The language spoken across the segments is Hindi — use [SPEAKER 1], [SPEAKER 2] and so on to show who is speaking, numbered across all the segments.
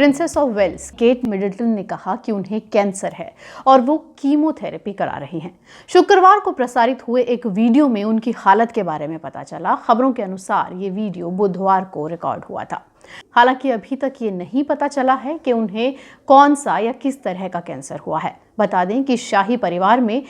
[SPEAKER 1] Princess of Wales Kate Middleton ने कहा कि उन्हें कैंसर है और वो कीमोथेरेपी करा रही हैं। शुक्रवार को प्रसारित हुए एक वीडियो में उनकी हालत के बारे में पता चला। खबरों के अनुसार ये वीडियो बुधवार को रिकॉर्ड हुआ था। हालांकि अभी तक ये नहीं पता चला है कि उन्हें कौन सा या किस तरह का कैंसर हुआ है। बता दें कि शाही परिवार में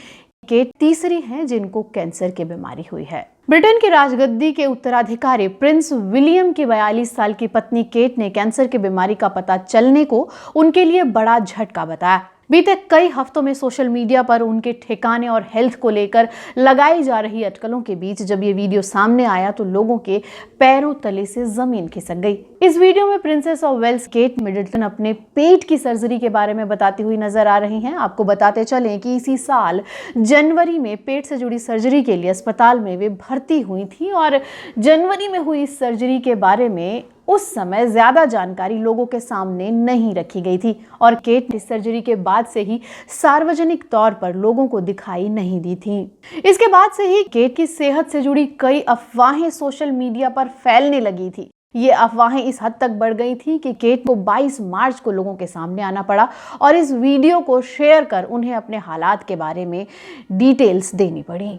[SPEAKER 1] केट तीसरी हैं जिनको कैंसर की बीमारी हुई है। ब्रिटेन की राजगद्दी के उत्तराधिकारी प्रिंस विलियम की 42 साल की पत्नी केट ने कैंसर की बीमारी का पता चलने को उनके लिए बड़ा झटका बताया। बीते कई हफ्तों में सोशल मीडिया पर उनके ठिकाने और हेल्थ को लेकर लगाई जा रही अटकलों के बीच जब ये वीडियो सामने आया तो लोगों के पैरों तले से जमीन खिसक गई। इस वीडियो में princess of Wales Kate Middleton अपने पेट की सर्जरी के बारे में बताती हुई नजर आ रही हैं। आपको बताते चलें कि इसी साल जनवरी में पेट से जुड़ी सर्जरी के लिए अस्पताल में वे भर्ती हुई थी और जनवरी में हुई इस सर्जरी के बारे में उस समय ज्यादा जानकारी लोगों के सामने नहीं रखी गई थी और केट इस सर्जरी के बाद से ही सार्वजनिक तौर पर लोगों को दिखाई नहीं दी थी। इसके बाद से ही केट की सेहत से जुड़ी कई अफवाहें सोशल मीडिया पर फैलने लगी थी। ये अफवाहें इस हद तक बढ़ गई थी कि केट को 22 मार्च को लोगों के सामने आना पड़ा और इस वीडियो को शेयर कर उन्हें अपने हालात के बारे में डिटेल्स देनी पड़ी।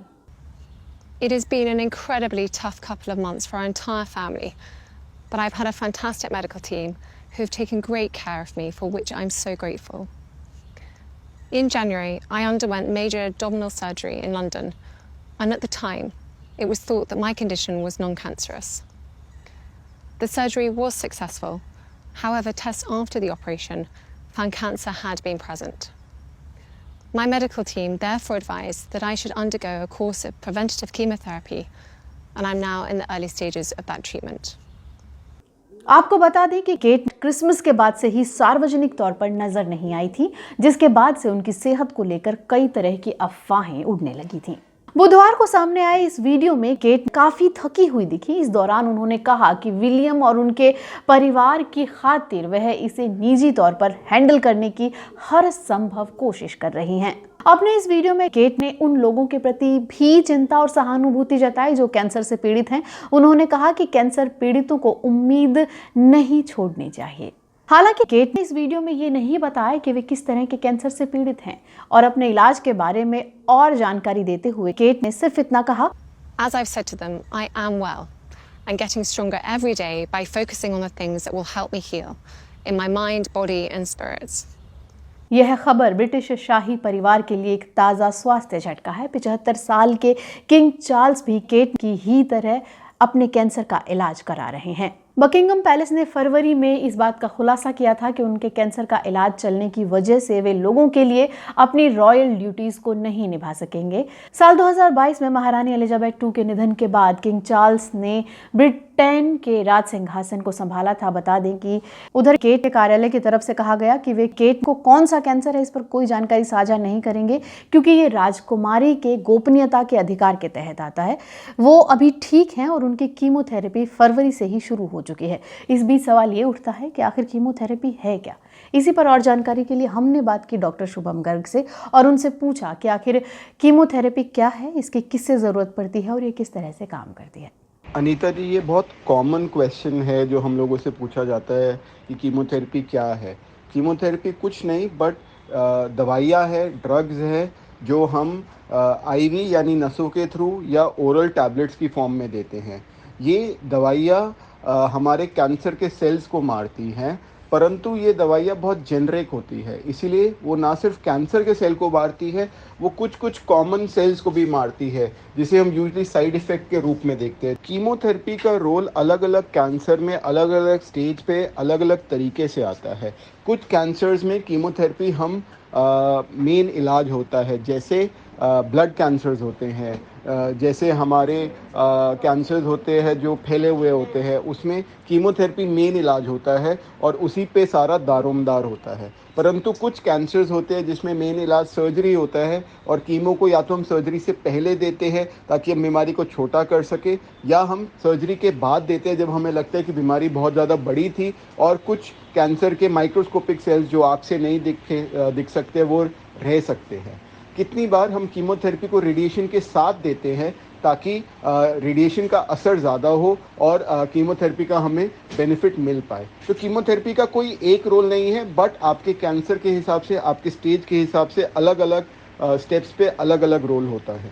[SPEAKER 2] It has been an incredibly tough couple of months for our entire family. But I've had a fantastic medical team who've taken great care of me, for which I'm so grateful. In January, I underwent major abdominal surgery in London, and at the time, it was thought that my condition was non-cancerous. The surgery was successful. However, tests after the operation found cancer had been present. My medical team therefore advised that I should undergo a course of preventative chemotherapy, and I'm now in the early stages of that treatment.
[SPEAKER 1] आपको बता दें कि केट क्रिसमस के बाद से ही सार्वजनिक तौर पर नजर नहीं आई थी, जिसके बाद से उनकी सेहत को लेकर कई तरह की अफवाहें उड़ने लगी थीं। बुधवार को सामने आए इस वीडियो में केट काफी थकी हुई दिखी। इस दौरान उन्होंने कहा कि विलियम और उनके परिवार की खातिर वह इसे निजी तौर पर हैंडल करने की हर संभव कोशिश कर रही हैं। अपने इस वीडियो में केट ने उन लोगों के प्रति भी चिंता और सहानुभूति जताई जो कैंसर से पीड़ित हैं। उन्होंने कहा कि कैंसर पीड़ितों को उम्मीद नहीं छोड़नी चाहिए। हालांकि केट ने इस वीडियो में ये नहीं बताया कि वे किस तरह के कैंसर से पीड़ित हैं और अपने इलाज के बारे में और जानकारी देते हुए केट ने सिर्फ इतना कहा,
[SPEAKER 2] As I've said to them, I am well and getting stronger every day by focusing on the things that will help me heal in my mind, body and spirits.
[SPEAKER 1] यह खबर ब्रिटिश शाही परिवार के लिए एक ताज़ा स्वास्थ्य झटका है। 75 साल के किंग चार्ल्स भी केट की ही तरह अपने कैंसर का इलाज करा रहे हैं। बकिंगम पैलेस ने फरवरी में इस बात का खुलासा किया था कि उनके कैंसर का इलाज चलने की वजह से वे लोगों के लिए अपनी रॉयल ड्यूटीज को नहीं निभा सकेंगे। साल 2022 में महारानी एलिजाबेथ II के निधन के बाद किंग चार्ल्स ने ब्रिटेन के राज सिंहासन को संभाला था। बता दें कि उधर केट के कार्यालय की तरफ से कहा गया कि वे केट को कौन सा कैंसर है इस पर कोई जानकारी साझा नहीं करेंगे, क्योंकि ये राजकुमारी के गोपनीयता के अधिकार के तहत आता है। वो अभी ठीक हैं और उनकी कीमोथेरेपी फरवरी से ही शुरू हो चुकी है। इस बीच सवाल ये उठता है कि आखिर कीमोथेरेपी है क्या। इसी पर और जानकारी के लिए हमने बात की डॉक्टर शुभम गर्ग से और उनसे पूछा कि आखिर कीमोथेरेपी क्या है, इसकी किससे ज़रूरत पड़ती है और ये किस तरह से काम करती है।
[SPEAKER 3] अनीता जी, ये बहुत कॉमन क्वेश्चन है जो हम लोगों से पूछा जाता है कि कीमोथेरेपी क्या है। कीमोथेरेपी कुछ नहीं बट दवाइयाँ है, ड्रग्स है जो हम आईवी यानी नसों के थ्रू या ओरल टैबलेट्स की फॉर्म में देते हैं। ये दवाइयाँ हमारे कैंसर के सेल्स को मारती हैं, परंतु ये दवाइयाँ बहुत जेनरिक होती है, इसीलिए वो ना सिर्फ कैंसर के सेल को मारती है, वो कुछ कॉमन सेल्स को भी मारती है, जिसे हम यूजुअली साइड इफ़ेक्ट के रूप में देखते हैं। कीमोथेरेपी का रोल अलग अलग कैंसर में अलग अलग स्टेज पे अलग अलग तरीके से आता है। कुछ कैंसर्स में कीमोथेरेपी हम मेन इलाज होता है, जैसे ब्लड कैंसर्स होते हैं, जैसे हमारे कैंसर्स होते हैं जो फैले हुए होते हैं, उसमें कीमोथेरेपी मेन इलाज होता है और उसी पे सारा दारोमदार होता है। परंतु कुछ कैंसर्स होते हैं जिसमें मेन इलाज सर्जरी होता है और कीमो को या तो हम सर्जरी से पहले देते हैं ताकि हम बीमारी को छोटा कर सके, या हम सर्जरी के बाद देते हैं जब हमें लगता है कि बीमारी बहुत ज़्यादा बड़ी थी और कुछ कैंसर के माइक्रोस्कोपिक सेल्स जो आँख से नहीं दिख सकते वो रह सकते हैं। कितनी बार हम कीमोथेरेपी को रेडिएशन के साथ देते हैं ताकि रेडिएशन का असर ज़्यादा हो और कीमोथेरेपी का हमें बेनिफिट मिल पाए। तो कीमोथेरेपी का कोई एक रोल नहीं है, बट आपके कैंसर के हिसाब से, आपके स्टेज के हिसाब से अलग अलग स्टेप्स पे अलग अलग रोल होता है।